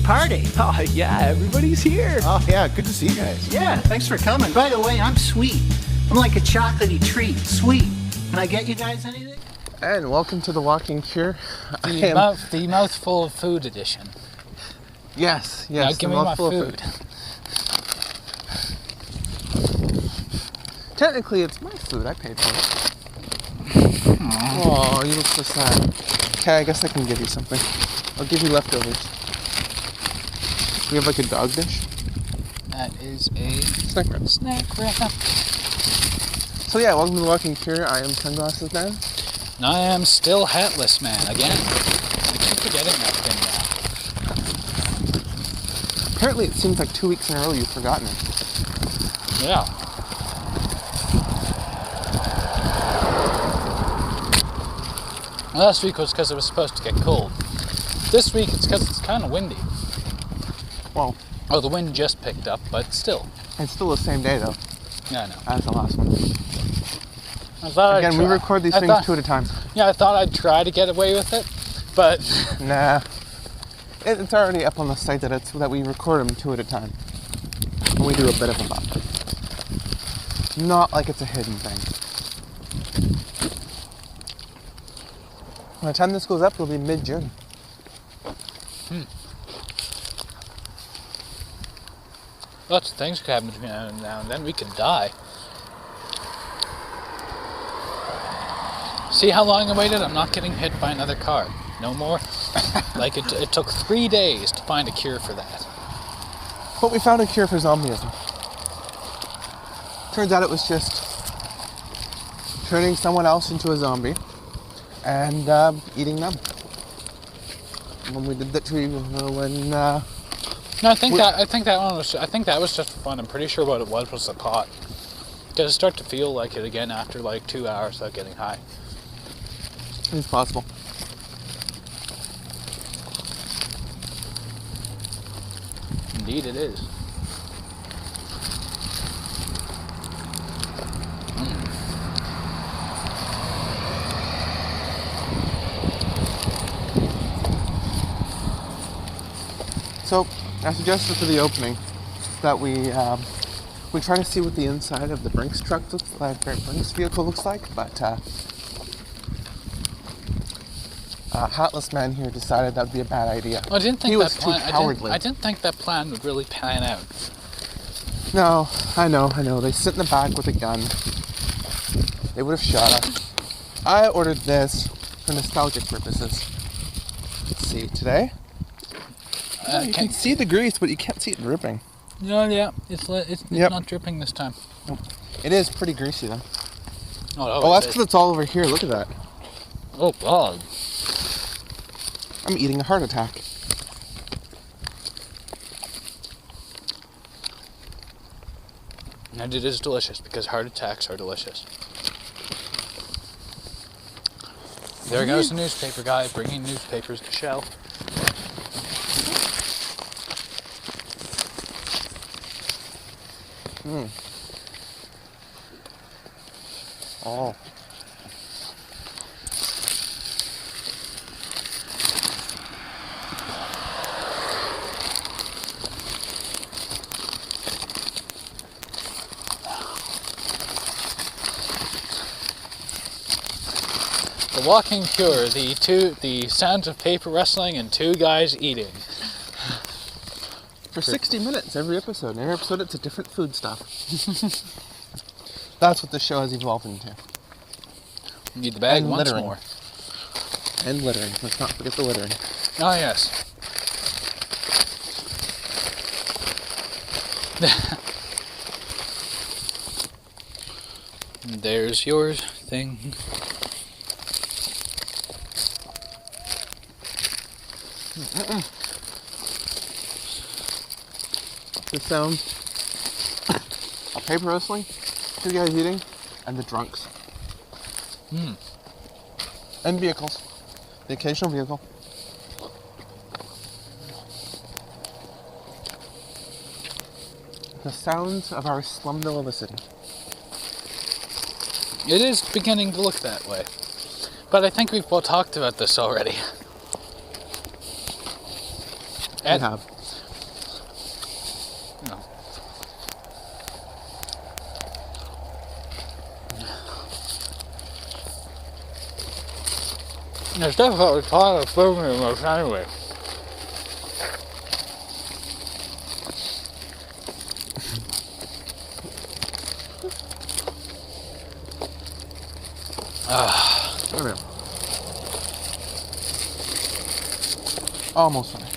party. Oh, yeah, everybody's here. Oh, yeah, good to see you guys. Yeah, thanks for coming. By the way, I'm sweet. I'm like a chocolatey treat, sweet. Can I get you guys anything? And welcome to the Walking Cure. The mouthful of food edition. Yes. Now give me my food. Technically, it's my food. I paid for it. Oh, you look so sad. Okay, I guess I can give you something. I'll give you leftovers. We have like a dog dish. That is a Snack wrap. snack wrap. So yeah, welcome to the Walking Cure. I am Sunglasses Man. And I am still Hatless Man again. I keep forgetting that thing now. Apparently, it seems like 2 weeks in a row you've forgotten it. Yeah. Last week was because it was supposed to get cold. This week it's because it's kind of windy. Well, Oh, the wind just picked up, but still. it's still the same day though Yeah, I know. as the last one. I thought Again, we record these things two at a time. Yeah, I thought I'd try to get away with it, but Nah. It's already up on the site that we record them two at a time. And we do a bit of a buffer. Not like it's a hidden thing. By the time this goes up, it'll be mid-June. lots of things could happen between now and then. We could die. See how long I waited? I'm not getting hit by another car. No more. Like it took 3 days to find a cure for that. But we found a cure for zombieism. Turns out it was just turning someone else into a zombie and eating them. When we did that No, I think that was just fun. I'm pretty sure what it was the pot. Because I start to feel like it again after like 2 hours without getting high. it's possible. Indeed, it is. So I suggested for the opening that we try to see what the inside of the Brinks truck looks like, or Brinks vehicle looks like, but Hatless Man here decided that would be a bad idea. I didn't think he that was plan. too cowardly. I didn't think that plan would really pan out. No, I know. They sit in the back with a gun. They would have shot us. I ordered this for nostalgic purposes. Let's see, today? You can see the grease, but you can't see it dripping. No, yeah, it's not dripping this time. Nope. It is pretty greasy though. Oh, that's because it's all over here. Look at that. Oh God. I'm eating a heart attack. And it is delicious because heart attacks are delicious. There goes the newspaper guy bringing newspapers to shelf. Oh. The Walking Cure, the sounds of paper rustling and two guys eating. For 60 minutes every episode. Every episode it's a different food stuff. That's what the show has evolved into. Need the bag And once littering. more. And littering. Let's not forget the littering. Oh yes. There's yours thing. The sound of paper rustling, two guys eating, and the drunks. And vehicles. The occasional vehicle. The sounds of our slumville of a city. It is beginning to look that way. But I think we've all talked about this already. I have. you know. It's difficult to talk about food anymore anyway. There we go. Almost finished.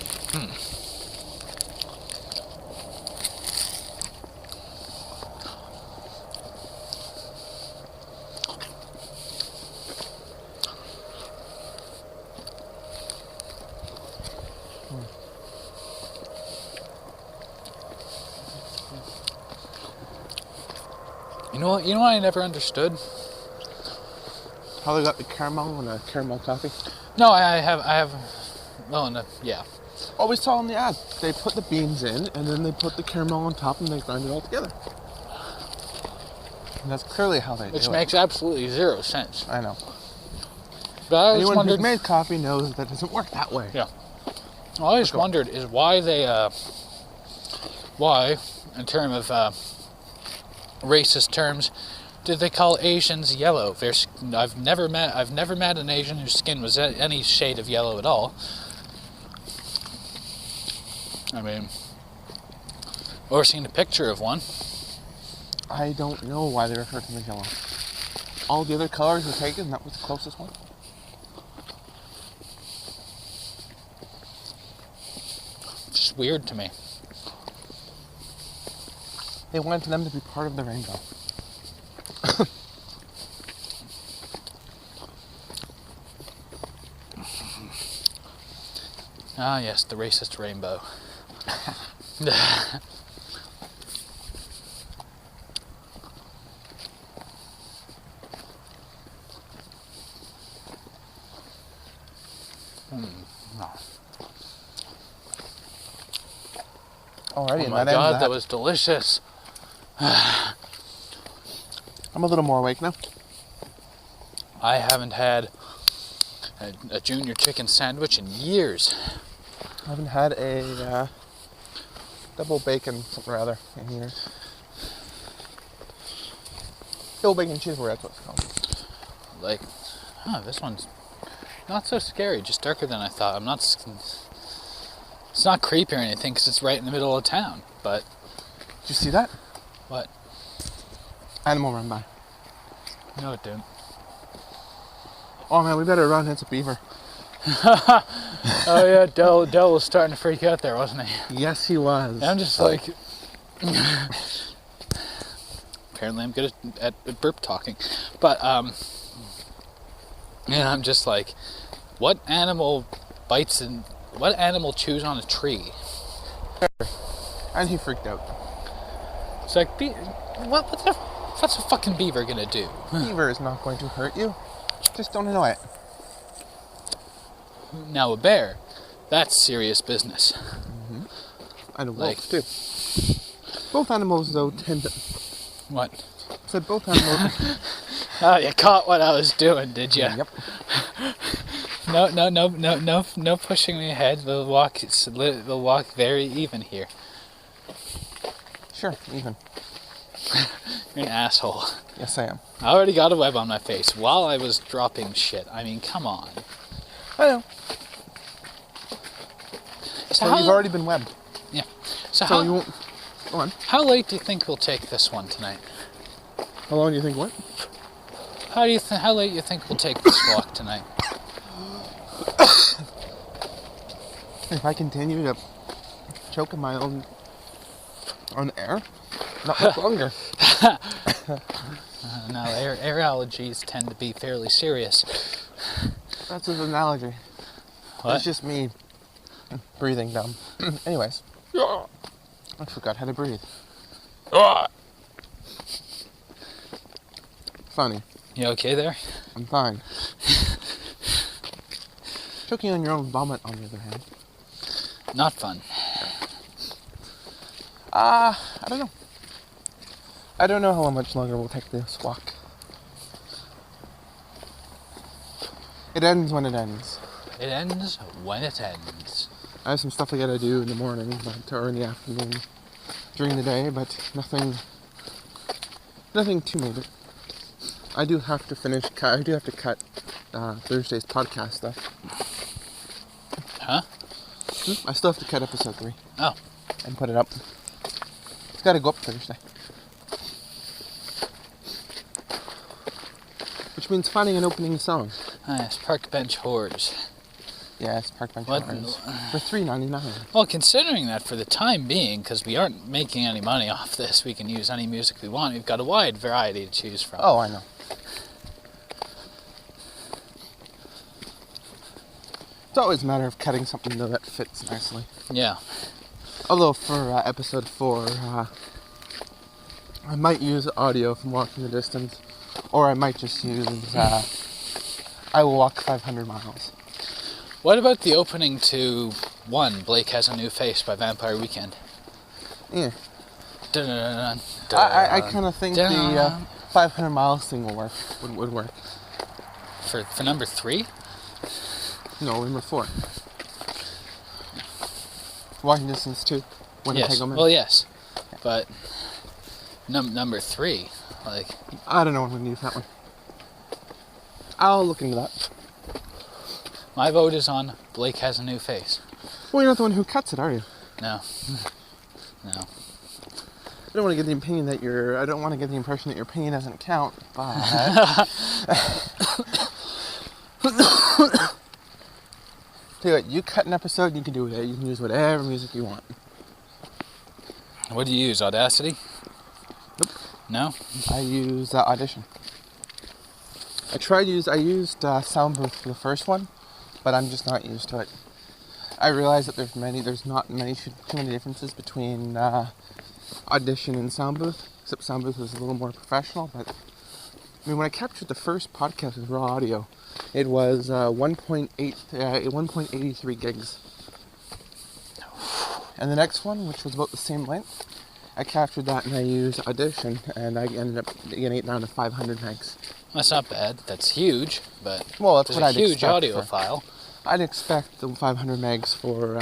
You know what I never understood? How they got the caramel and a caramel coffee? No, I have. Oh no, yeah. Always saw in the ad. They put the beans in, and then they put the caramel on top, and they grind it all together. And that's clearly how they do it. Which makes absolutely zero sense. I know. But I always Anyone wondered. who's made coffee knows that doesn't work that way. Yeah. I always wondered is why they why, in terms of racist terms, did they call Asians yellow? I've never met an Asian whose skin was any shade of yellow at all. I mean, or seen a picture of one. I don't know why they refer to them as yellow. All the other colors were taken, that was the closest one. Just weird to me. They wanted them to be part of the rainbow. Ah, yes, the racist rainbow. No. Alrighty, Oh my god, that was delicious. I'm a little more awake now. I haven't had a junior chicken sandwich in years. I haven't had a double bacon something or other in years. Double bacon cheeseburger, that's what it's called. Like, this one's not so scary, just darker than I thought. It's not creepy or anything because it's right in the middle of town, but... Did you see that? What? Animal run by. No, it didn't. Oh man, we better run, it's a beaver. Oh yeah, Dell was starting to freak out there, wasn't he? Yes, he was. I'm just like... Apparently I'm good at burp talking. But, yeah, I'm just like, what animal chews on a tree? And he freaked out. It's like, what's a fucking beaver gonna do? Beaver is not going to hurt you. Just don't annoy it. Now a bear, that's serious business. Mm-hmm. And a wolf, Like, too. Both animals, though, tend to... What? I said both animals... Oh, you caught what I was doing, did you? Yep. No pushing me ahead. We'll walk very even here. Sure, even. You're an asshole. Yes, I am. I already got a web on my face while I was dropping shit. I mean, come on. I know. So you've already been webbed. Yeah. So you won't... Go on. How late do you think we'll take this one tonight? How long do you think what? How late do you think we'll take this walk tonight? If I continue to choke on my own air, not much longer. No, air allergies tend to be fairly serious. That's an analogy. What? It's just me breathing dumb. Anyways. I forgot how to breathe. Funny. You okay there? I'm fine. Choking on your own vomit, on the other hand. Not fun. I don't know. I don't know how much longer we'll take this walk. It ends when it ends. It ends when it ends. I have some stuff I gotta do in the morning, or in the afternoon. during the day, but nothing too major. I do have to cut Thursday's podcast stuff. Huh? I still have to cut episode 3. Oh. And put it up. It's got to go up Thursday. Which means finding an opening song. Yes, Park Bench Whores. Yes, Park Bench What? Whores. For $3.99. Well, considering that for the time being, because we aren't making any money off this, we can use any music we want. We've got a wide variety to choose from. Oh, I know. It's always a matter of cutting something though that fits nicely. Yeah. Although for episode 4, I might use audio from Walking the Distance, or I might just use I Will Walk 500 Miles. What about the opening to Blake Has a New Face by Vampire Weekend? Yeah. Dun, dun, dun, I kind of think dun. the 500 Miles thing will work. Would work. For number 3? No, number 4. Walking Distance 2. Yes. Well, yes. But number 3, like... I don't know what I'm going to use that one. I'll look into that. My vote is on Blake Has a New Face. Well, you're not the one who cuts it, are you? No. No. I don't want to get the opinion that I don't want to get the impression that your opinion doesn't count, but... Tell you what, you cut an episode, you can do it. You can use whatever music you want. What do you use, Audacity? Nope. No? I use Audition. I used Soundbooth for the first one, but I'm just not used to it. I realize that there's not too many differences between Audition and Soundbooth, except Soundbooth is a little more professional, but I mean, when I captured the first podcast with raw audio, it was 1.83 gigs. And the next one, which was about the same length, I captured that and I used Audition, and I ended up getting it down to 500 megs. That's not bad. That's huge, but that's what I'd huge expect audio file. I'd expect the 500 megs for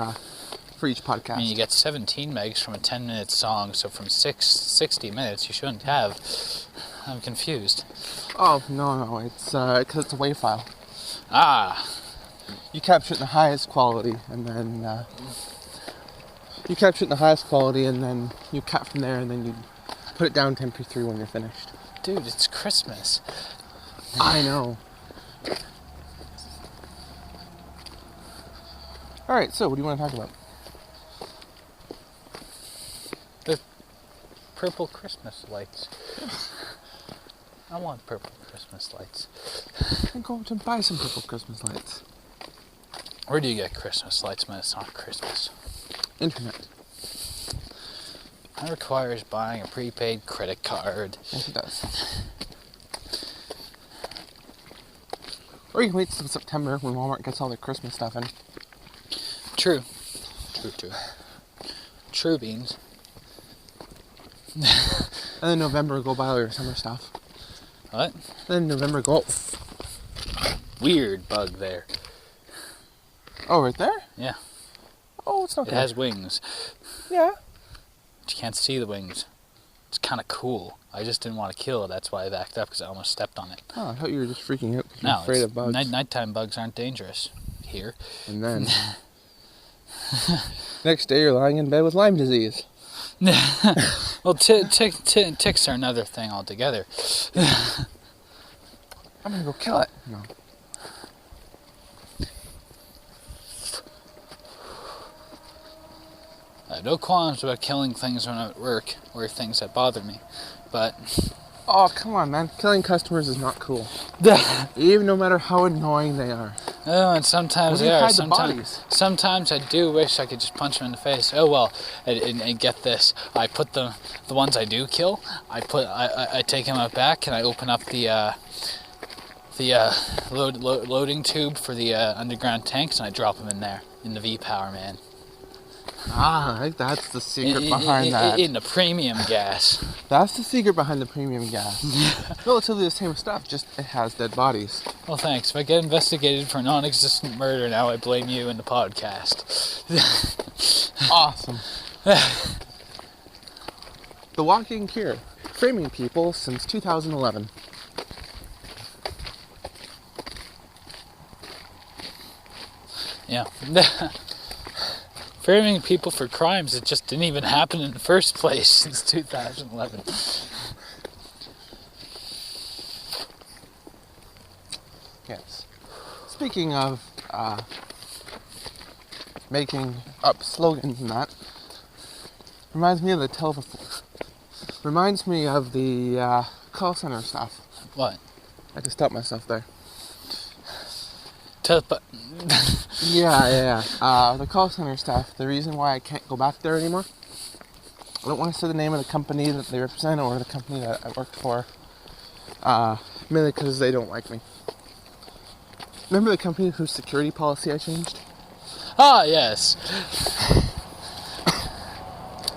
each podcast. I mean, you get 17 megs from a 10-minute song, so from 60 minutes, you shouldn't have. I'm confused. Oh, no, it's because it's a WAV file. Ah. You capture it in the highest quality, and then you cut from there, and then you put it down to MP3 when you're finished. Dude, it's Christmas. I know. Alright, so what do you want to talk about? The purple Christmas lights. I want purple Christmas lights. Then go out and buy some purple Christmas lights. Where do you get Christmas lights when it's not Christmas? Internet. That requires buying a prepaid credit card. Yes, it does. Or you can wait till September when Walmart gets all their Christmas stuff in. True. True beans. And then November, go buy all your summer stuff. What? Then November, go... Weird bug there. Oh, right there? Yeah. Oh, it's not It good. has wings. Yeah. But you can't see the wings. It's kind of cool. I just didn't want to kill it. That's why I backed up, because I almost stepped on it. Oh, I thought you were just freaking out because you're No, afraid of bugs. nighttime bugs aren't dangerous here. And then... next day, you're lying in bed with Lyme disease. Well, ticks are another thing altogether. I'm gonna go kill it. No. I have no qualms about killing things when I'm at work, or things that bother me, but... Oh, come on, man. Killing customers is not cool. Even no matter how annoying they are. Oh, and sometimes Well, they you are. hide the bodies. Sometimes I do wish I could just punch them in the face. Oh well, and get this. I put the ones I do kill. I take them out back and I open up the loading tube for the underground tanks and I drop them in there in the V-Power, man. Ah, I think that's the secret behind that. In the premium gas. That's the secret behind the premium gas. Relatively the same stuff, just it has dead bodies. Well, thanks. If I get investigated for non-existent murder now, I blame you in the podcast. Awesome. The Walking Cure, framing people since 2011. Yeah. Framing people for crimes that just didn't even happen in the first place since 2011. Yes. Speaking of making up slogans and that, reminds me of the call center stuff. What? I had to stop myself there. But Yeah. The call center staff, the reason why I can't go back there anymore, I don't want to say the name of the company that they represent or the company that I worked for, mainly because they don't like me. Remember the company whose security policy I changed? Ah, yes.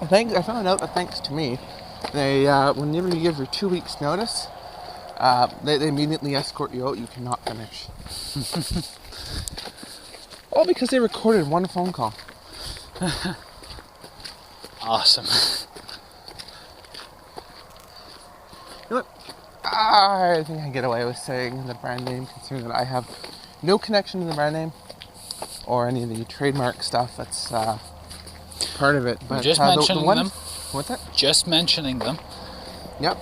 I found out that thanks to me, they, whenever you give your 2 weeks notice, they immediately escort you out. You cannot finish. All because they recorded one phone call. Awesome. You know what? I think I can get away with saying the brand name, considering that I have no connection to the brand name or any of the trademark stuff that's part of it. But Just mentioning them. What's that? Just mentioning them. Yep.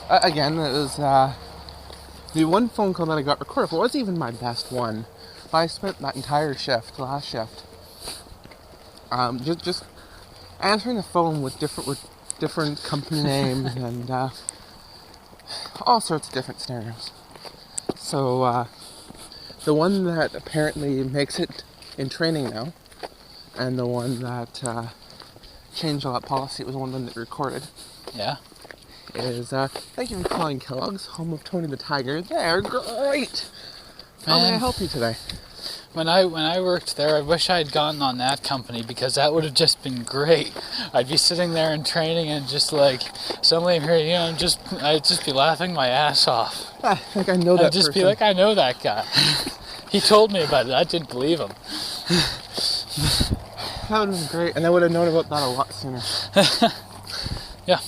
Again, it was the one phone call that I got recorded. It wasn't even my best one. But I spent that entire shift, last shift, just answering the phone with different company names and all sorts of different scenarios. So the one that apparently makes it in training now, and the one that changed all that policy, it was the one that recorded. Yeah. Is thank you for calling Kellogg's, home of Tony the Tiger. They're great. How may I help you today? When I worked there, I wish I had gotten on that company because that would have just been great. I'd be sitting there in training and just like suddenly I'm hearing, I'd just be laughing my ass off. I think I know that I'd just person. be like, I know that guy. He told me about it. I didn't believe him. That would have been great, and I would have known about that a lot sooner. Yeah.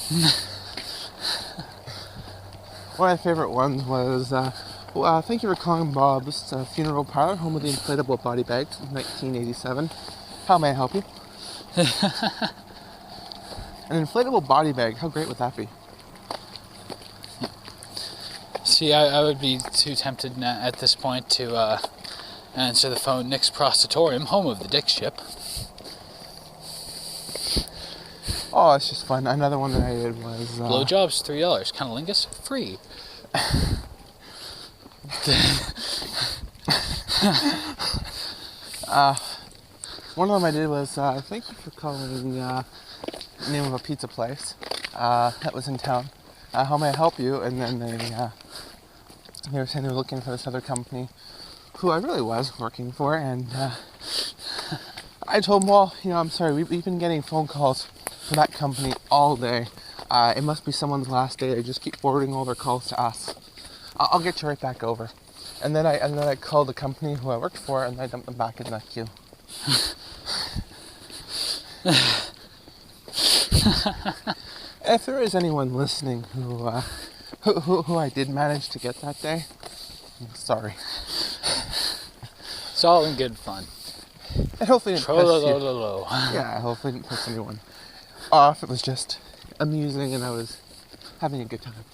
One of my favorite ones was, thank you for calling Bob's Funeral Parlor, home of the inflatable body bags in 1987. How may I help you? An inflatable body bag, how great would that be? See, I would be too tempted at this point to answer the phone. Nick's Prostitutorium, home of the Dick Ship. Oh, it's just fun. Another one that I did was... Blowjobs, $3. Cunnilingus, free. One of them I did was, thank you for calling the name of a pizza place that was in town. How may I help you? And then they were saying they were looking for this other company who I really was working for, and I told them, well, I'm sorry, we've been getting phone calls for that company all day. It must be someone's last day. They just keep forwarding all their calls to us. I'll get you right back over. And then I called the company who I worked for, and I dumped them back in the queue. If there is anyone listening who I did manage to get that day, I'm sorry. It's all in good fun. And hopefully it didn't piss you. Tro-lo-lo-lo-lo. Yeah, hopefully it didn't piss anyone off. It was just amusing, and I was having a good time.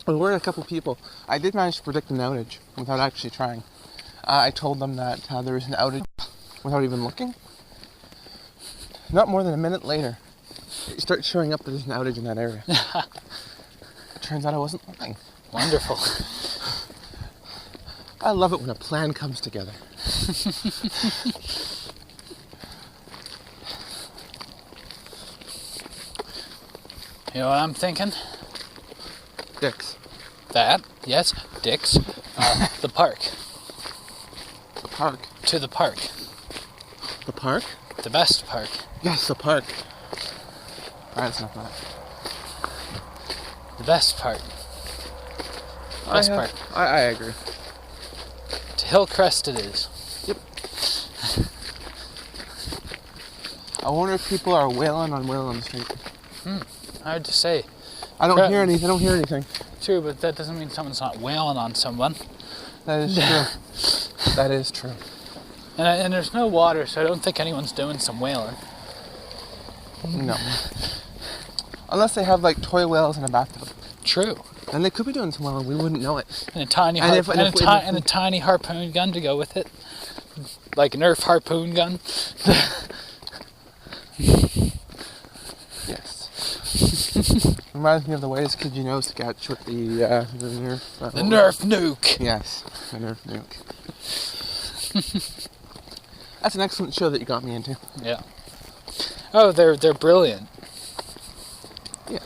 There were a couple people. I did manage to predict an outage without actually trying. I told them that there was an outage without even looking. Not more than a minute later, it starts showing up that there's an outage in that area. It turns out I wasn't lying. Wonderful. I love it when a plan comes together. You know what I'm thinking? Dicks. That, yes, Dick's. The park. The park. To the park. The park? The best park. Yes, the park. That's not that. The best part. Best part. I agree. To Hillcrest it is. Yep. I wonder if people are wailing on Whalen Street. Hard to say. I don't hear anything. True, but that doesn't mean someone's not wailing on someone. That is true. That is true. And there's no water, so I don't think anyone's doing some whaling. No. Unless they have like toy whales in a bathtub. True. And they could be doing some whaling, we wouldn't know it. And a tiny a tiny harpoon gun to go with it. Like a Nerf harpoon gun. Yes. Reminds me of the Ways Kid You Know sketch with the Nerf. The Nerf nuke. Yes, the Nerf nuke. That's an excellent show that you got me into. Yeah. Oh, they're brilliant. Yeah.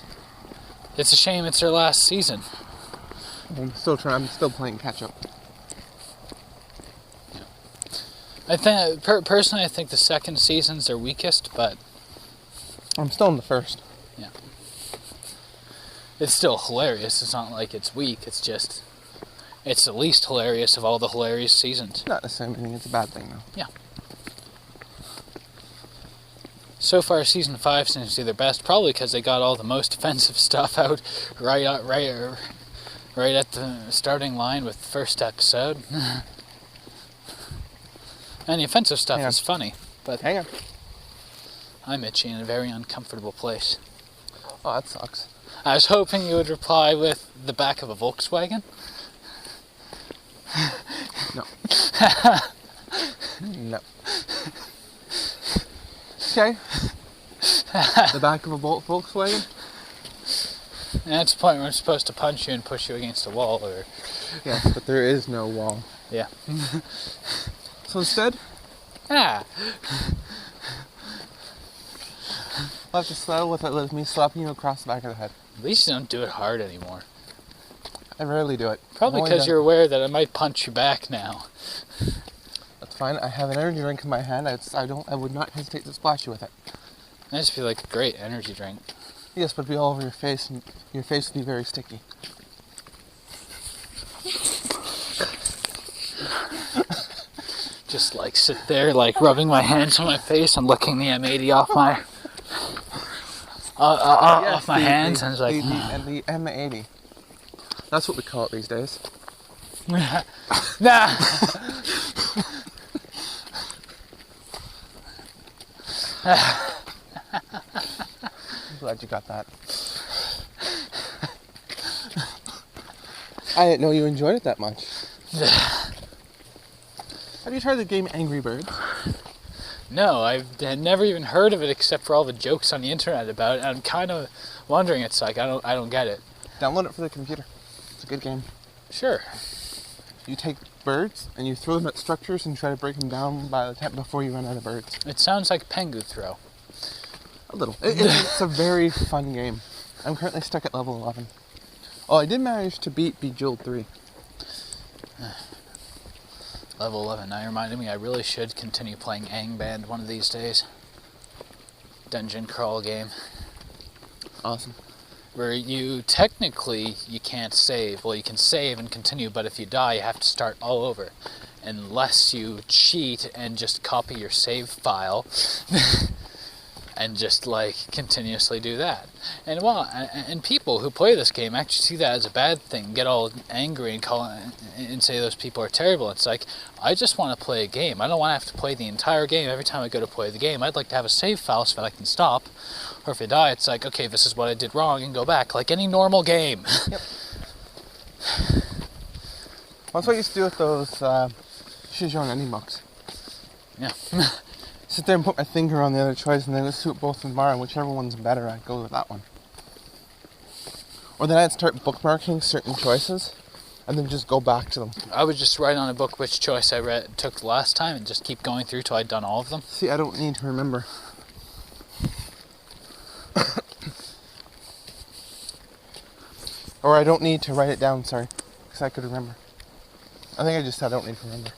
It's a shame it's their last season. I'm still playing catch up. I think personally, I think the second season's their weakest, but I'm still in the first. yeah, it's still hilarious. It's not like it's weak. It's just it's the least hilarious of all the hilarious seasons. Not necessarily meaning it's a bad thing though. Yeah. So far, season 5 seems to be their best, probably because they got all the most offensive stuff out right at the starting line with the first episode. And the offensive stuff is funny, but Hang on. I'm itchy in a very uncomfortable place. Oh, that sucks. I was hoping you would reply with the back of a Volkswagen. No. No. Okay. The back of a Volkswagen? And that's the point where I'm supposed to punch you and push you against a wall, or... Yes, but there is no wall. Yeah. So instead, Ah! we'll have to settle with me slapping you across the back of the head. At least you don't do it hard anymore. I rarely do it. Probably because you're aware that I might punch you back now. That's fine. I have an energy drink in my hand. I would not hesitate to splash you with it. I just feel like a great energy drink. Yes, but it'd be all over your face, and your face would be very sticky. Just like sit there, like rubbing my hands on my face and licking the M80 off my off my hands, and it's like the M80. That's what we call it these days. nah. I'm glad you got that. I didn't know you enjoyed it that much. Have you tried the game Angry Birds? No, I had never even heard of it except for all the jokes on the internet about it. I'm kind of wondering. It's like I don't get it. Download it for the computer. It's a good game. Sure. You take birds and you throw them at structures and try to break them down by the time before you run out of birds. It sounds like Pengu Throw. A little. It's a very fun game. I'm currently stuck at level 11. Oh, I did manage to beat Bejeweled 3. Level 11. Now you reminded me I really should continue playing Angband one of these days. Dungeon crawl game. Awesome. Where you technically you can't save. Well, you can save and continue, but if you die, you have to start all over. Unless you cheat and just copy your save file and just like continuously do that. And people who play this game actually see that as a bad thing, get all angry and say those people are terrible. It's like, I just want to play a game. I don't want to have to play the entire game every time I go to play the game. I'd like to have a save file so that I can stop. Or if I die, it's like, okay, this is what I did wrong, and go back, like any normal game. Yep. That's what I used to do with those Shijon Ending books. Yeah. Sit there and put my finger on the other choice and then let's suit both in bar, and whichever one's better, I'd go with that one. Or then I'd start bookmarking certain choices and then just go back to them. I would just write on a book which choice I took last time and just keep going through till I'd done all of them. See, I don't need to remember. Or I don't need to write it down, sorry, because I could remember. I think I just said I don't need to remember.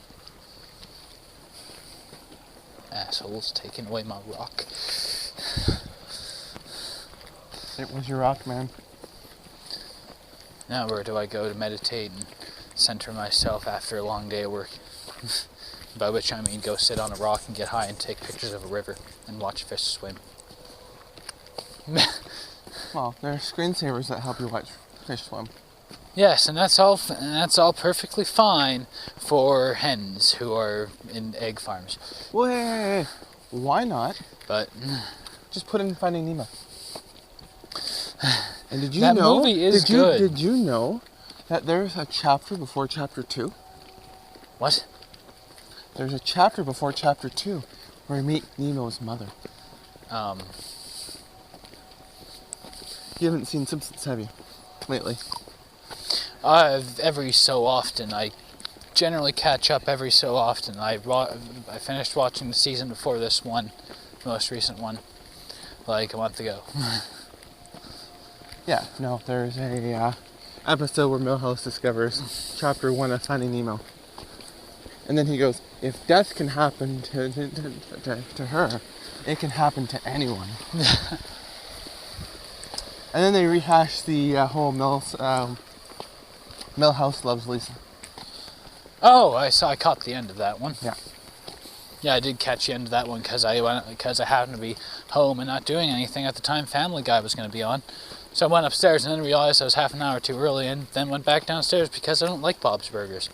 Assholes taking away my rock. It was your rock, man. Now where do I go to meditate and center myself after a long day of work? By which I mean go sit on a rock and get high and take pictures of a river and watch fish swim. Well, there are screensavers that help you watch fish swim. Yes, and that's all perfectly fine for hens who are in egg farms. Wait, why not? But Just put in Finding Nemo. And did you that know? movie is did you, good. Did you know that there's a chapter before chapter 2? What? There's a chapter before chapter 2 where we meet Nemo's mother. You haven't seen Simpsons, have you? Lately. Every so often. I generally catch up every so often. I finished watching the season before this one, the most recent one, like a month ago. Yeah, no, there's a episode where Milhouse discovers chapter 1 of Finding Nemo. And then he goes, if death can happen to her, it can happen to anyone. And then they rehash the whole Milhouse loves Lisa. Oh, I caught the end of that one. Yeah. Yeah, I did catch the end of that one because I happened to be home and not doing anything at the time Family Guy was going to be on. So I went upstairs and then realized I was half an hour too early and then went back downstairs because I don't like Bob's Burgers.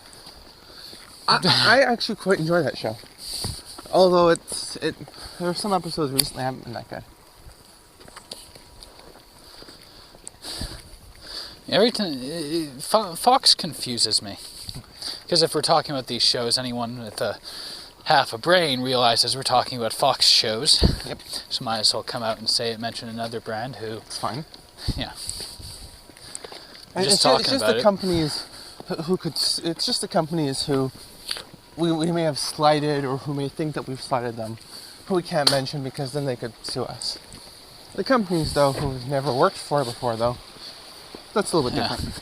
I actually quite enjoy that show. Although there are some episodes recently haven't been that good. Everything Fox confuses me. Because if we're talking about these shows, anyone with half a brain realizes we're talking about Fox shows. Yep. So might as well come out and mention another brand who... It's fine. Yeah. It's just the companies who could... It's just the companies who we may have slighted or who may think that we've slighted them, who we can't mention because then they could sue us. The companies, though, who we've never worked for before, though, that's a little bit different.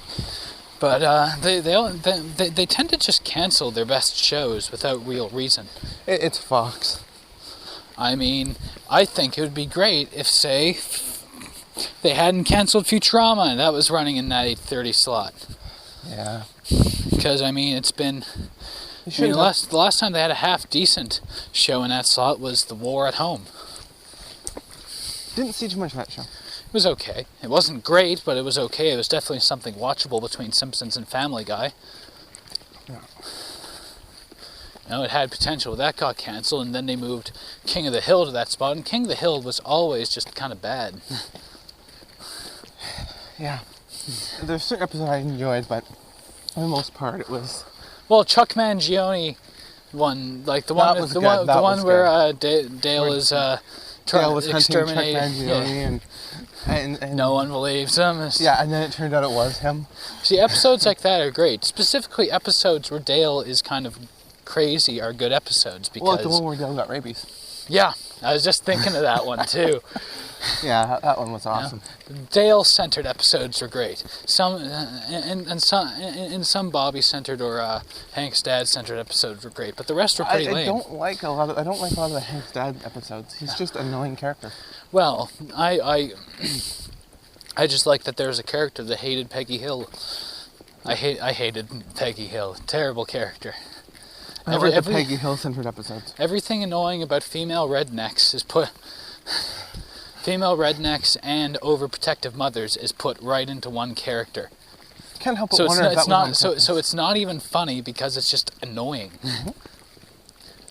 But they tend to just cancel their best shows without real reason. It's Fox. I mean, I think it would be great if, say, they hadn't canceled Futurama and that was running in that 8:30 slot. Yeah. Because, I mean, it's been... the last time they had a half-decent show in that slot was The War at Home. Didn't see too much of that show. It was okay. It wasn't great, but it was okay. It was definitely something watchable between Simpsons and Family Guy. Yeah. You know, it had potential. That got cancelled, and then they moved King of the Hill to that spot, and King of the Hill was always just kind of bad. Yeah. There's certain episodes I enjoyed, but for the most part it was... Well, Chuck Mangione one, like the one where Dale is Dale was hunting Chuck exterminating. Mangione and no one believes him. Yeah, and then it turned out it was him. See, episodes like that are great. Specifically, episodes where Dale is kind of crazy are good episodes because. Well, like the one where Dale got rabies. Yeah, I was just thinking of that one too. Yeah, that one was awesome. Yeah. Dale-centered episodes are great. Some in some Bobby-centered or Hank's Dad-centered episodes were great, but the rest were pretty lame. I don't like a lot of the Hank's Dad episodes. He's just an annoying character. Well, I just like that there's a character that hated Peggy Hill. I hated Peggy Hill. Terrible character. Every Peggy Hill-centered episodes. Everything annoying about female rednecks is put. Female rednecks and overprotective mothers is put right into one character. Can't help but wonder if that was on purpose. So it's not even funny because it's just annoying. Mm-hmm.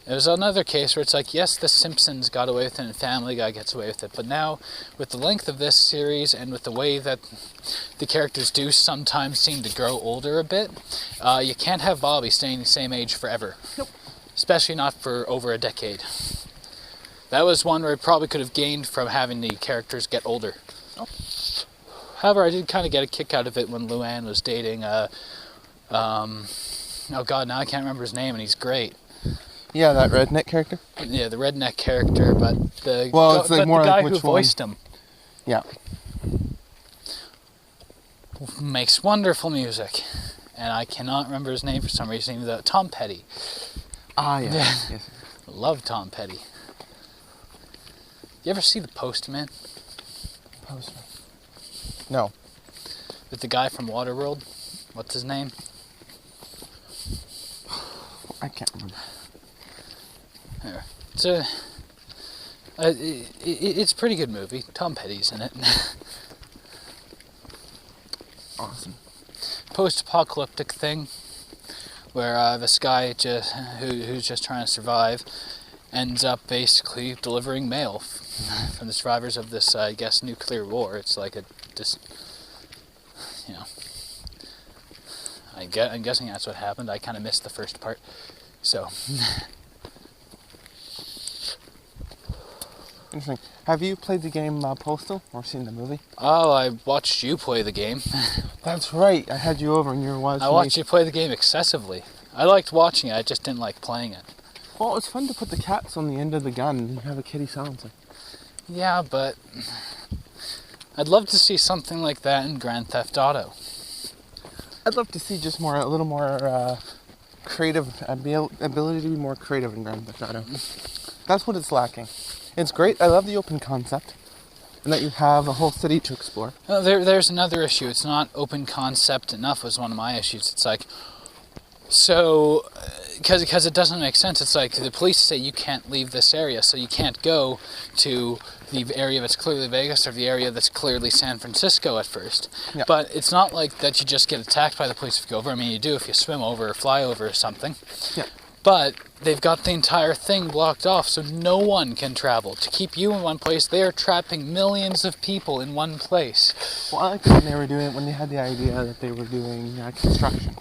There's another case where it's like, yes, The Simpsons got away with it and Family Guy gets away with it, but now with the length of this series and with the way that the characters do sometimes seem to grow older a bit, you can't have Bobby staying the same age forever. Nope. Especially not for over a decade. That was one where it probably could have gained from having the characters get older. Oh. However, I did kind of get a kick out of it when Luann was dating, oh god, now I can't remember his name, and he's great. Yeah, that redneck character? Yeah, the redneck character, but the, it's like but more the guy like who which voiced one? him Yeah. makes wonderful music. And I cannot remember his name for some reason, Tom Petty. Ah, yeah. Yes. Love Tom Petty. You ever see The Postman? Postman. No. With the guy from Waterworld? What's his name? I can't remember. it's a pretty good movie. Tom Petty's in it. Awesome. Post-apocalyptic thing where this guy who's just trying to survive ends up basically delivering mail from the survivors of this, I guess, nuclear war. It's like I'm guessing that's what happened. I kind of missed the first part, so. Interesting. Have you played the game Postal or seen the movie? Oh, I watched you play the game. That's right. I had you over and you were watching. I watched you play the game excessively. I liked watching it. I just didn't like playing it. Well, it's fun to put the cats on the end of the gun and have a kitty silencer. Yeah, but I'd love to see something like that in Grand Theft Auto. I'd love to see just a little more creative, ability to be more creative in Grand Theft Auto. That's what it's lacking. It's great. I love the open concept, and that you have a whole city to explore. Well, there's another issue. It's not open concept enough was one of my issues. It's like, so, because it doesn't make sense. It's like the police say you can't leave this area, so you can't go to the area that's clearly Vegas or the area that's clearly San Francisco at first. Yeah. But it's not like that you just get attacked by the police if you go over. I mean, you do if you swim over or fly over or something. Yeah. But they've got the entire thing blocked off, so no one can travel. To keep you in one place, they are trapping millions of people in one place. Well, I like it when they were doing it, when they had the idea that they were doing construction.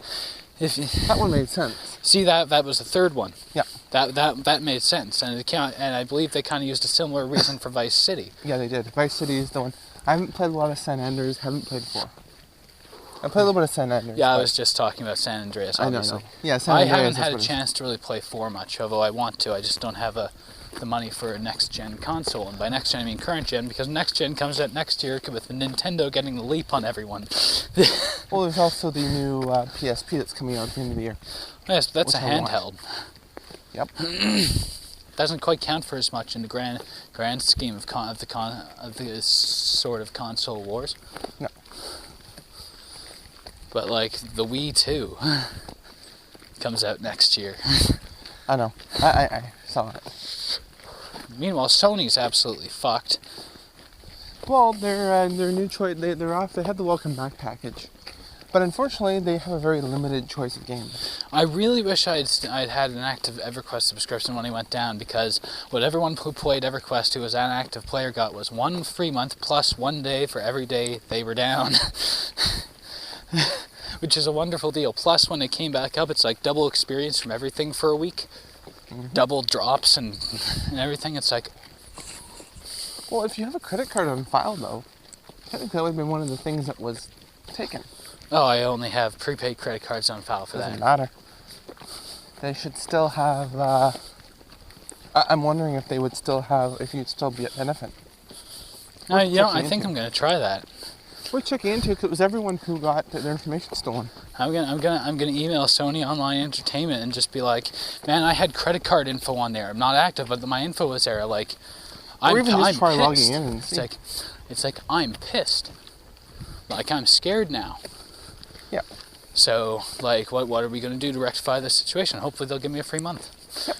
That one made sense. See, that was the third one. Yeah. That made sense, and I believe they kind of used a similar reason for Vice City. Yeah, they did. Vice City is the one. I haven't played a lot of San Andreas. Haven't played 4. I played a little bit of San Andreas. Yeah, I was just talking about San Andreas, obviously. I know. Yeah, San Andreas. I haven't had a chance to really play 4 much, although I want to. I just don't have the money for a next-gen console. And by next-gen, I mean current-gen, because next-gen comes out next year with Nintendo getting the leap on everyone. Well, there's also the new PSP that's coming out at the end of the year. Yes, but that's a handheld. Yep. Doesn't quite count for as much in the grand scheme of the sort of console wars. No. But like the Wii 2 comes out next year. I know. I saw it. Meanwhile, Sony's absolutely fucked. Well, their new choice. They're off. They had the welcome back package, but unfortunately, they have a very limited choice of games. I really wish I'd had an active EverQuest subscription when it went down, because what everyone who played EverQuest who was an active player got was 1 free month plus 1 day for every day they were down. Which is a wonderful deal. Plus, when it came back up, it's like double experience from everything for a week. Mm-hmm. Double drops and everything. It's like... Well, if you have a credit card on file, though, technically that would have been one of the things that was taken. Oh, I only have prepaid credit cards on file for that. Doesn't matter. They should still have... I'm wondering if they would still have... If you'd still be at benefit. I think I'm going to try that. We're checking into it because it was everyone who got their information stolen. I'm gonna email Sony Online Entertainment and just be like, man, I had credit card info on there. I'm not active, but my info was there. Like, I'm pissed. Logging in and see. It's like I'm pissed. Like, I'm scared now. Yeah. So, like, what are we gonna do to rectify this situation? Hopefully, they'll give me a free month. Yep.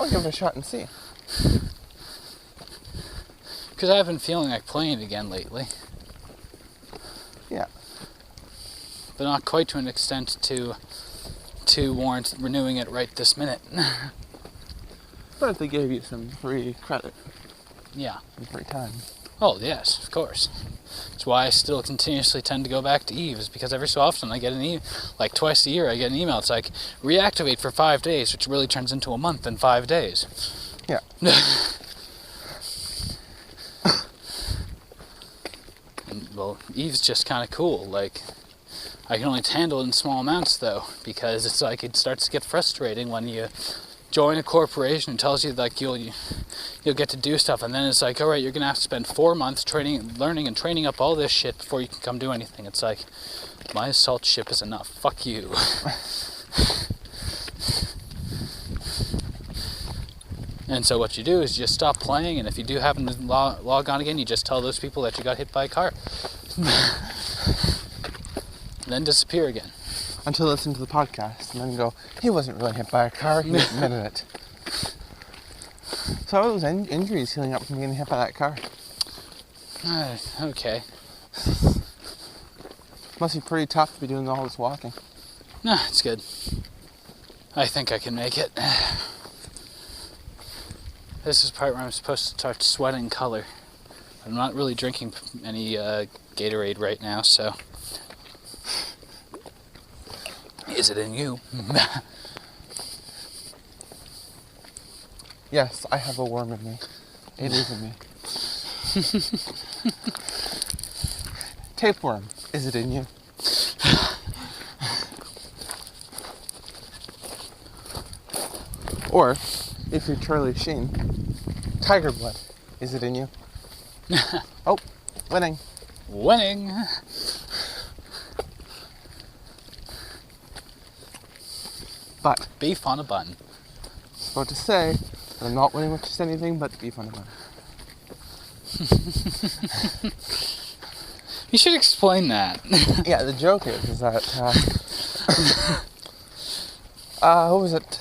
I'll give it a shot and see. Because I have been feeling like playing it again lately. Yeah. But not quite to an extent to warrant renewing it right this minute. But if they gave you some free credit. Yeah. And free time. Oh, yes, of course. That's why I still continuously tend to go back to Eve, is because every so often I get an email, like twice a year I get an email. It's like, reactivate for 5 days, which really turns into a month in 5 days. Yeah. Well, Eve's just kind of cool. Like, I can only handle it in small amounts, though, because it's like it starts to get frustrating when you join a corporation and tells you like you'll get to do stuff, and then it's like, all right, you're gonna have to spend 4 months learning and training up all this shit before you can come do anything. It's like, my assault ship is enough. Fuck you. And so what you do is you just stop playing, and if you do happen to log on again, you just tell those people that you got hit by a car. Then disappear again. Until listen to the podcast, and then go, he wasn't really hit by a car, he admitted it. So how are those injuries healing up from being hit by that car? Okay. Must be pretty tough to be doing all this walking. No, it's good. I think I can make it. This is the part where I'm supposed to start sweating color. I'm not really drinking any Gatorade right now, so... Is it in you? Yes, I have a worm in me. It is in me. Tapeworm, is it in you? Or, if you're Charlie Sheen, tiger blood, is it in you? Oh, winning. Winning! But, Beef on a bun. I was about to say that I'm not winning with just anything but beef on a bun. You should explain that. Yeah, the joke is that, what was it,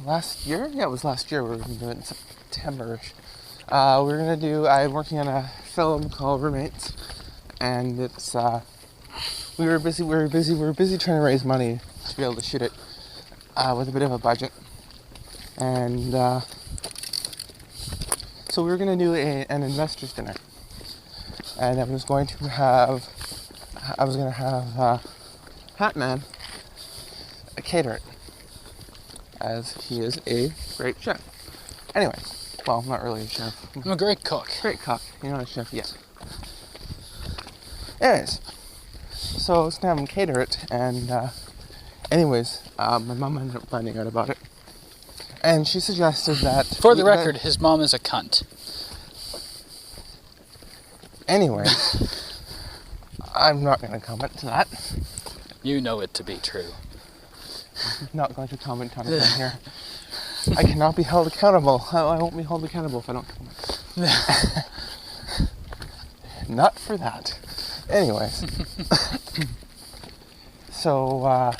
last year? Yeah, it was last year. We were going to do it in September-ish. I'm working on a film called Roommates, and it's, we were busy trying to raise money to be able to shoot it, with a bit of a budget. And, so we were going to do an investors dinner. And I was going to have Hat Man cater it, as he is a great chef. Anyway, well, not really a chef. I'm a great cook. Great cook. You're not a chef yet. Anyways, so I was going to have him cater it, and my mom ended up finding out about it. And she suggested that... For the record, his mom is a cunt. Anyway, I'm not going to comment to that. You know it to be true. I'm not going to comment on it here. I cannot be held accountable. I won't be held accountable if I don't comment. Not for that. Anyways. So,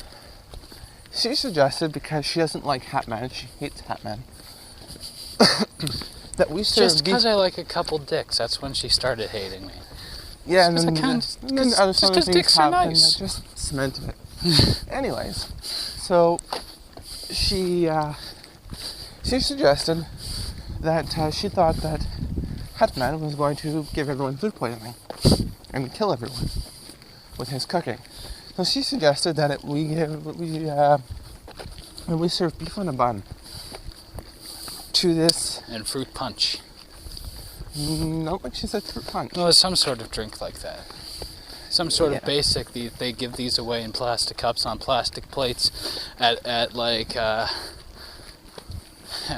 she suggested, because she doesn't like Hat Man, she hates Hat Man, that we serve Just because I like a couple dicks, that's when she started hating me. Yeah, and Just then other just 'cause things dicks are happened nice. that just cemented it. Anyways, so she suggested that she thought that Hatman was going to give everyone food poisoning and kill everyone with his cooking. So she suggested that we serve beef on a bun to this. And fruit punch. No, but she said fruit punch. Well, some sort of drink like that. Some sort of basic. They give these away in plastic cups on plastic plates at like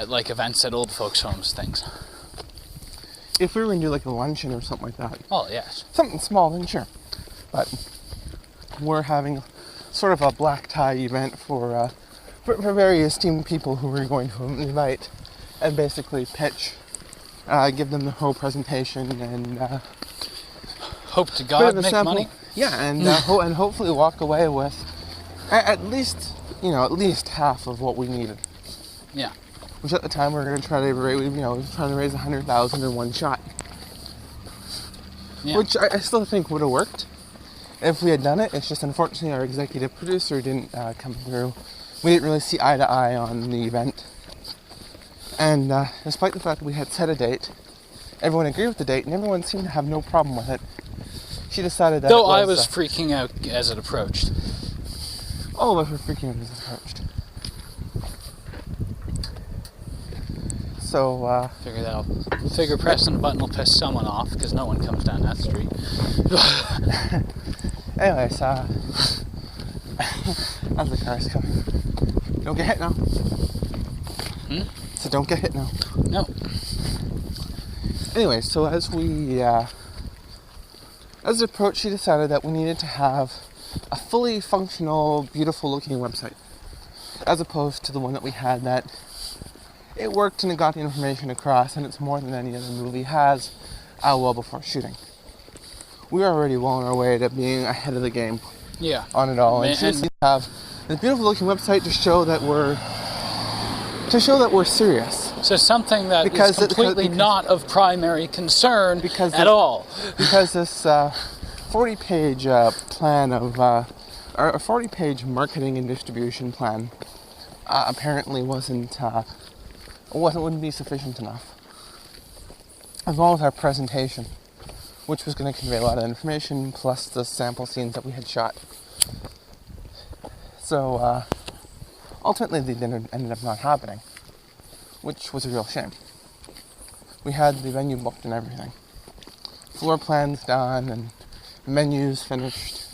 events at old folks' homes things. If we were going to do like a luncheon or something like that. Oh yes. Something small, then sure. But we're having sort of a black tie event for very esteemed people who we're going to invite, and basically pitch, give them the whole presentation, and hope to God make sample. money. Yeah, and and hopefully walk away with at least half of what we needed. Yeah. Which at the time we were going to try to raise $100,000 in one shot. Yeah. Which I still think would have worked if we had done it. It's just unfortunately our executive producer didn't come through. We didn't really see eye to eye on the event. And despite the fact that we had set a date, everyone agreed with the date and everyone seemed to have no problem with it. She decided that Though I was freaking out as it approached. All of us were freaking out as it approached. So, Figure pressing a button will piss someone off, because no one comes down that street. anyways, as the car's coming. Don't get hit now. So don't get hit now. No. Anyway, so as the approach, she decided that we needed to have a fully functional, beautiful looking website, as opposed to the one that we had that it worked and it got the information across, and it's more than any other movie has well before shooting. We were already well on our way to being ahead of the game. Yeah. On it all, and she needs to have this beautiful looking website to show that we're serious So something that Because is completely not of primary concern at all. Because this 40-page plan of, or a 40-page marketing and distribution plan apparently wouldn't be sufficient enough. As well as our presentation, which was going to convey a lot of information, plus the sample scenes that we had shot. So ultimately they ended up not happening, which was a real shame. We had the venue booked and everything. Floor plans done and menus finished.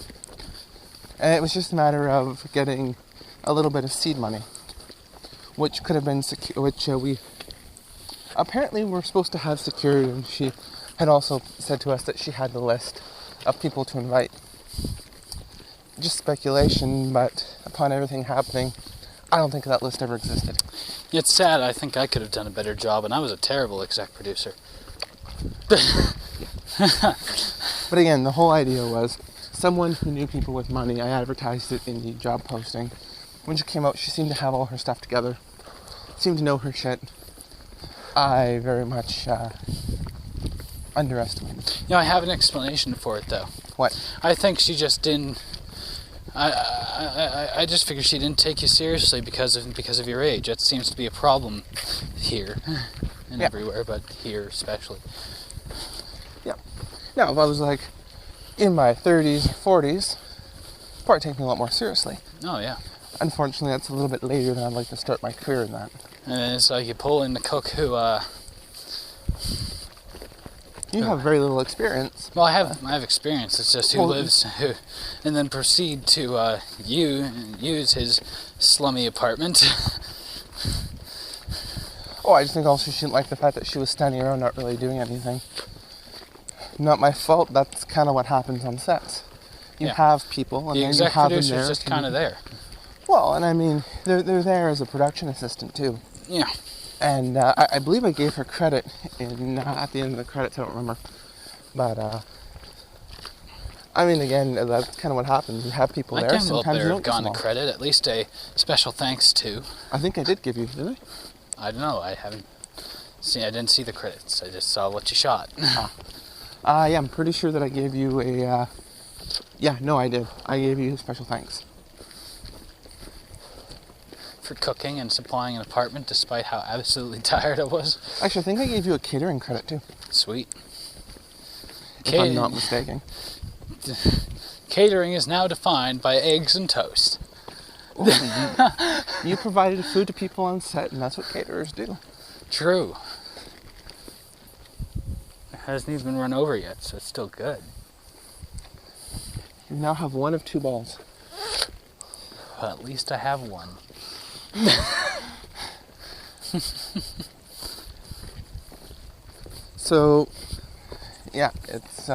And it was just a matter of getting a little bit of seed money, which could have been we apparently were supposed to have secured, and she had also said to us that she had the list of people to invite. Just speculation, but upon everything happening, I don't think that list ever existed. It's sad. I think I could have done a better job, and I was a terrible exec producer. But again, the whole idea was someone who knew people with money. I advertised it in the job posting. When she came out, she seemed to have all her stuff together, seemed to know her shit. I very much underestimated. I have an explanation for it, though. What? I think she just didn't. I just figured she didn't take you seriously because of your age. That seems to be a problem here and everywhere, but here especially. Yeah. Now, if I was like in my 30s, 40s, probably take me a lot more seriously. Oh yeah. Unfortunately, that's a little bit later than I'd like to start my career in that. And it's like you pull in the cook who. You have very little experience. Well, I have experience. It's just who, and then proceed to use his slummy apartment. Oh, I just think also she didn't like the fact that she was standing around not really doing anything. Not my fault. That's kind of what happens on sets. You have people, and the then exec you have them producer's there. just kind of there. Well, and I mean, they're there as a production assistant too. Yeah. And I believe I gave her credit at the end of the credits. I don't remember, but I mean, again, that's kind of what happens. You have people there. Sometimes you don't gotten a credit, at least a special thanks to. I think I did give you, did I? I don't know. I didn't see the credits. I just saw what you shot. Yeah, I'm pretty sure that I gave you a. Yeah, no, I did. I gave you special thanks. For cooking and supplying an apartment despite how absolutely tired I was. Actually, I think I gave you a catering credit too. Sweet. If I'm not mistaken. Catering is now defined by eggs and toast. You provided food to people on set, and that's what caterers do. True. It hasn't even run over yet, so it's still good. You now have one of two balls. Well, at least I have one. So, yeah, it's,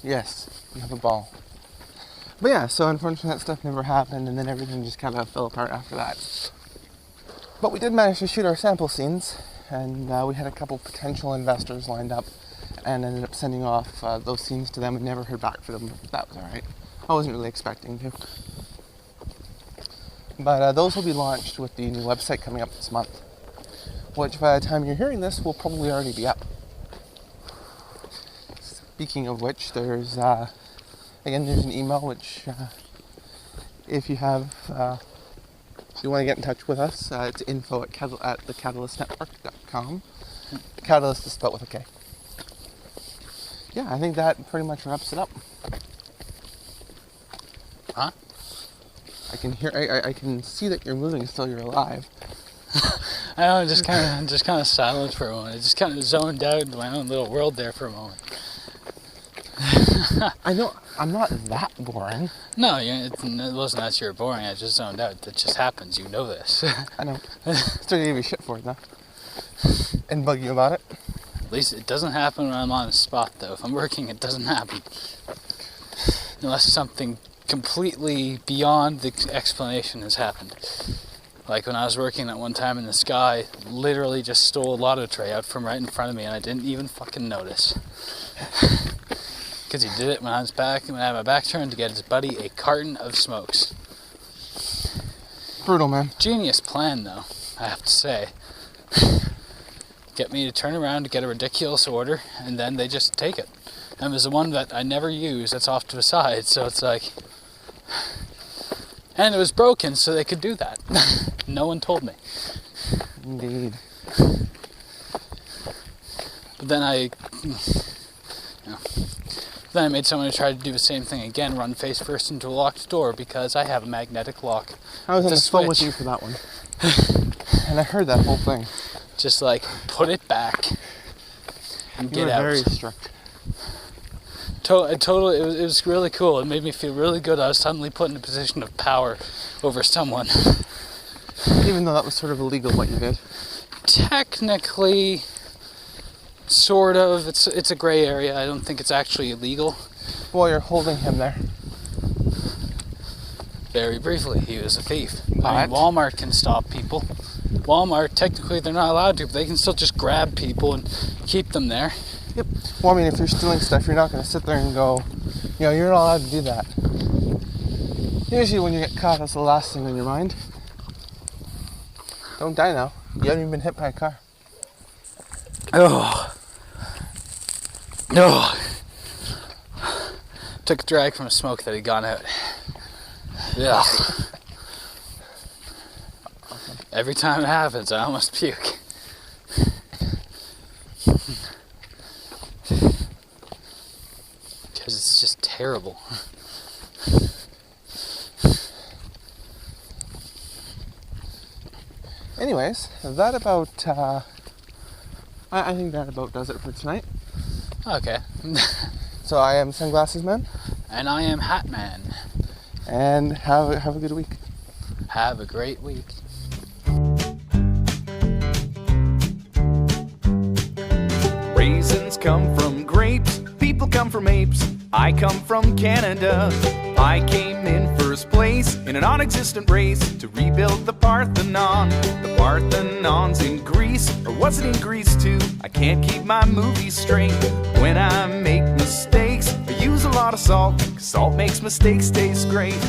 yes, you have a ball. But yeah, so unfortunately that stuff never happened, and then everything just kind of fell apart after that. But we did manage to shoot our sample scenes, and we had a couple potential investors lined up, and ended up sending off those scenes to them and never heard back from them. That was alright. I wasn't really expecting to. But those will be launched with the new website coming up this month, which by the time you're hearing this will probably already be up. Speaking of which, there's again, there's an email which if you have if you want to get in touch with us, it's info at thecatalyst.network.com. Catalyst is spelled with a K. Yeah, I think that pretty much wraps it up. Huh? I can see that you're moving, still you're alive. I know, just kind of silent for a moment. I just kind of zoned out into my own little world there for a moment. I know, I'm not that boring. No, it wasn't that you're boring. I just zoned out. That just happens. You know this. I know. Still gonna give you shit for it though, and bug you about it. At least it doesn't happen when I'm on the spot, though. If I'm working, it doesn't happen. Unless something completely beyond the explanation has happened. Like when I was working that one time in the sky, literally just stole a lotto tray out from right in front of me and I didn't even fucking notice. Because he did it when I had my back turned to get his buddy a carton of smokes. Brutal, man. Genius plan, though, I have to say. get me to turn around to get a ridiculous order, and then they just take it. And there's the one that I never use that's off to the side, so it's like... And it was broken, so they could do that. No one told me. Indeed. But then then I made someone try to do the same thing again, run face first into a locked door, because I have a magnetic lock. I was on the phone with switch. you for that one. And I heard that whole thing. Just like, put it back and You get were out. very strict. Totally, it was really cool. It made me feel really good. I was suddenly put in a position of power over someone. Even though that was sort of illegal what you did. Technically, sort of. It's a gray area. I don't think it's actually illegal. Well, you're holding him there. Very briefly, he was a thief. I But- mean, Walmart can stop people. Walmart, technically, they're not allowed to, but they can still just grab people and keep them there. Yep. Well, I mean, if you're stealing stuff, you're not going to sit there and go, you're not allowed to do that. Usually when you get caught, that's the last thing on your mind. Don't die now. You haven't even been hit by a car. Oh. No. Took a drag from a smoke that had gone out. Yeah. Every time it happens, I almost puke. Because it's just terrible. Anyways, that about, I think that about does it for tonight. Okay. So I am Sunglasses Man, And I am Hat Man. and have a good week. Have a great week. Raisins come from grapes, people come from apes. I come from Canada. I came in first place in a non-existent race to rebuild the Parthenon. The Parthenon's in Greece, or was it in Greece too? I can't keep my movies straight. When I make mistakes, I use a lot of salt, 'cause salt makes mistakes taste great.